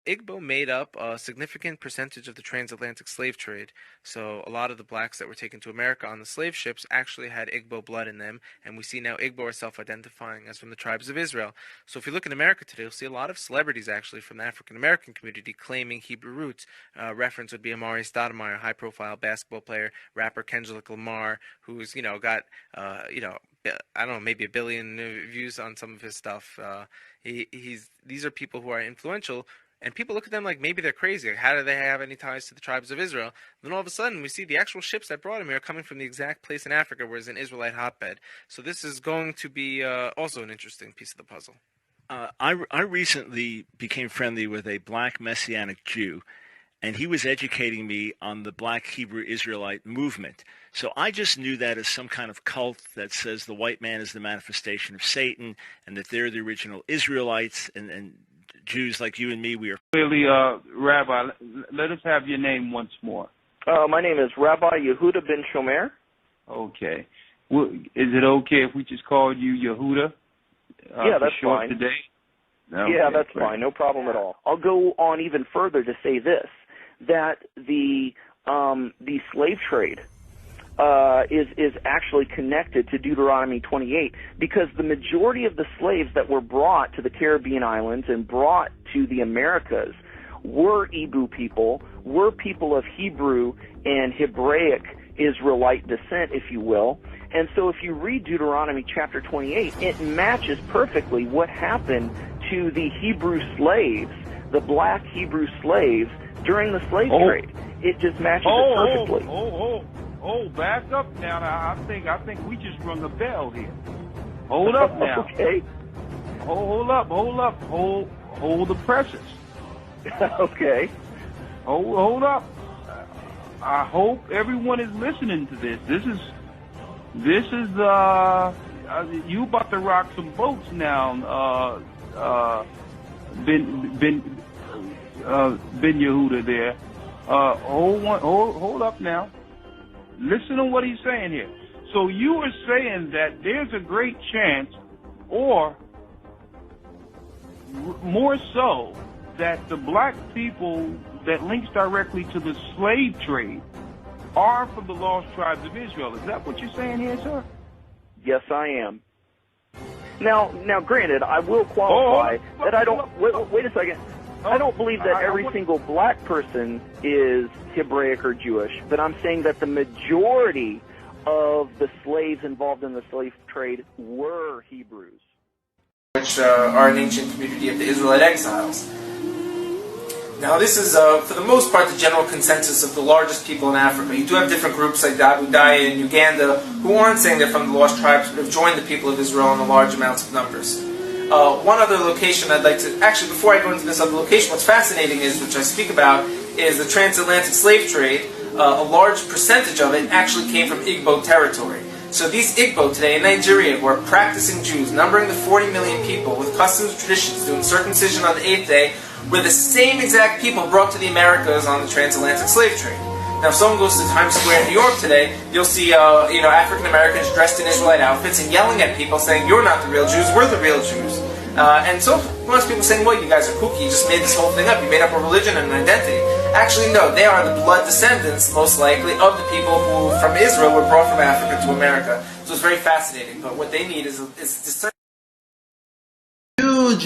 Igbo made up a significant percentage of the transatlantic slave trade. So a lot of the blacks that were taken to America on the slave ships actually had Igbo blood in them, and we see now Igbo are self-identifying as from the tribes of Israel. So if you look in America today, you'll see a lot of celebrities actually from the African American community claiming Hebrew roots. Reference would be Amari Stoudemire, high-profile basketball player, rapper Kendrick Lamar, who's got I don't know, maybe a billion views on some of his stuff. These are people who are influential, and people look at them like maybe they're crazy. Like, how do they have any ties to the tribes of Israel? Then all of a sudden, we see the actual ships that brought him here are coming from the exact place in Africa where it's an Israelite hotbed. So this is going to be also an interesting piece of the puzzle. I recently became friendly with a black Messianic Jew, and he was educating me on the black Hebrew Israelite movement. So I just knew that as some kind of cult that says the white man is the manifestation of Satan, and that they're the original Israelites, and Jews like you and me, we are... Clearly, Rabbi, let us have your name once more. My name is Rabbi Yehuda ben Shomer. Okay. Well, is it okay if we just call you Yehuda? Yeah, that's fine. Today? Okay, yeah, that's fine. No problem at all. I'll go on even further to say this, that the slave trade is actually connected to Deuteronomy 28, because the majority of the slaves that were brought to the Caribbean islands and brought to the Americas were Ibu people, were people of Hebrew and Hebraic Israelite descent, if you will. And so if you read Deuteronomy chapter 28, it matches perfectly what happened to the Hebrew slaves, the black Hebrew slaves, during the slave trade. It just matches it perfectly. Back up now. I think we just rung a bell here. Hold up now. Okay. Hold up. Hold the presses. Okay. Hold up. I hope everyone is listening to this. This is you about to rock some boats now, Ben Yehuda there. Hold up now. Listen to what he's saying here. So you are saying that there's a great chance, or more so, that the black people that links directly to the slave trade are from the lost tribes of Israel. Is that what you're saying here, sir? Yes, I am. Now, granted, I will qualify that I don't... Wait a second. I don't believe that every single black person is Hebraic or Jewish, but I'm saying that the majority of the slaves involved in the slave trade were Hebrews. Which are an ancient community of the Israelite exiles. Now this is, for the most part, the general consensus of the largest people in Africa. You do have different groups like the Abu Daya in Uganda who aren't saying they're from the lost tribes, but have joined the people of Israel in the large amounts of numbers. One other location I'd like to... Actually, before I go into this other location, what's fascinating is, which I speak about, is the transatlantic slave trade. A large percentage of it actually came from Igbo territory. So these Igbo today in Nigeria, who are practicing Jews, numbering the 40 million people with customs and traditions, doing circumcision on the 8th day, were the same exact people brought to the Americas on the transatlantic slave trade. Now, if someone goes to Times Square in New York today, you'll see, African Americans dressed in Israelite outfits and yelling at people, saying, "You're not the real Jews, we're the real Jews." And so most people saying, "Well, you guys are kooky, you just made this whole thing up, you made up a religion and an identity." Actually, no, they are the blood descendants, most likely, of the people who, from Israel, were brought from Africa to America. So it's very fascinating, but what they need is huge.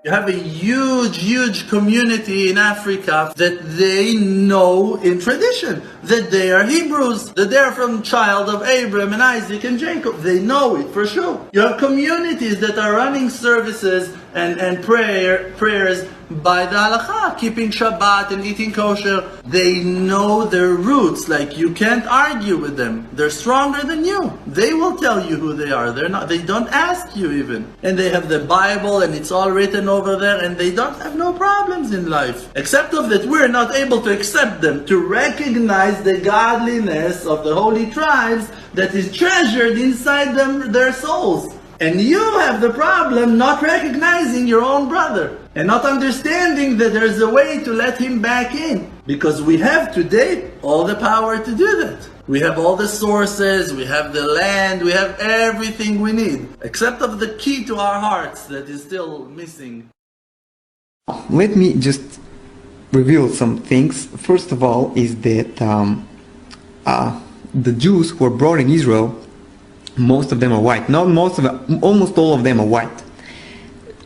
You have a huge community in Africa that they know in tradition that they are Hebrews, that they are from child of Abraham and Isaac and Jacob. They know it for sure. You have communities that are running services and prayers by the halakha, keeping Shabbat and eating kosher. They know their roots. Like, you can't argue with them. They're stronger than you. They will tell you who they are. They don't ask you even. And they have the Bible and it's all written over there, and they don't have no problems in life. Except of that we're not able to accept them, to recognize the godliness of the holy tribes that is treasured inside their souls. And you have the problem not recognizing your own brother and not understanding that there's a way to let him back in. Because we have today all the power to do that. We have all the sources, we have the land, we have everything we need. Except of the key to our hearts that is still missing. Let me just reveal some things. First of all, is that the Jews who were brought in Israel, most of them are white. Not most of them, almost all of them are white,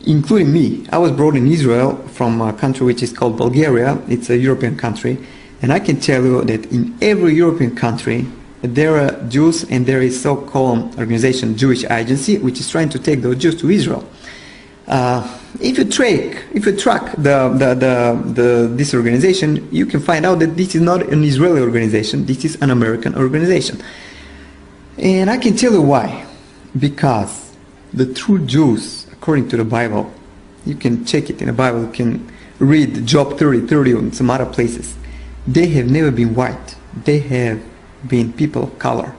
including me. I was brought in Israel from a country which is called Bulgaria. It's a European country, and I can tell you that in every European country there are Jews, and there is so-called organization Jewish Agency, which is trying to take those Jews to Israel. If you track this organization, you can find out that this is not an Israeli organization. This is an American organization, and I can tell you why. Because the true Jews, according to the Bible, you can check it in the Bible. You can read Job 30:30 and some other places. They have never been white. They have been people of color.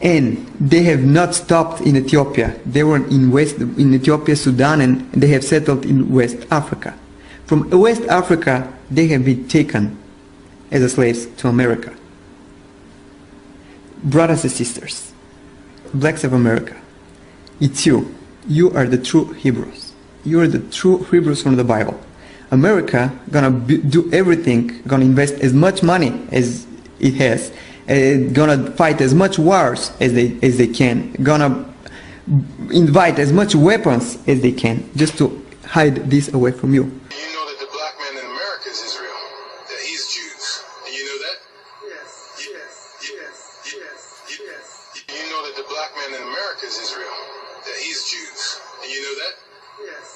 And they have not stopped in Ethiopia. They were in Ethiopia, Sudan, and they have settled in West Africa. From West Africa, they have been taken as slaves to America. Brothers and sisters, blacks of America, it's you. You are the true Hebrews. You are the true Hebrews from the Bible. America gonna do everything, gonna invest as much money as it has, gonna fight as much wars as they can, gonna invite as much weapons as they can, just to hide this away from you. You know that the black man in America is Israel, that he's Jews. And you know that? Yes. You know that the black man in America is Israel, that he's Jews. And you know that? Yes.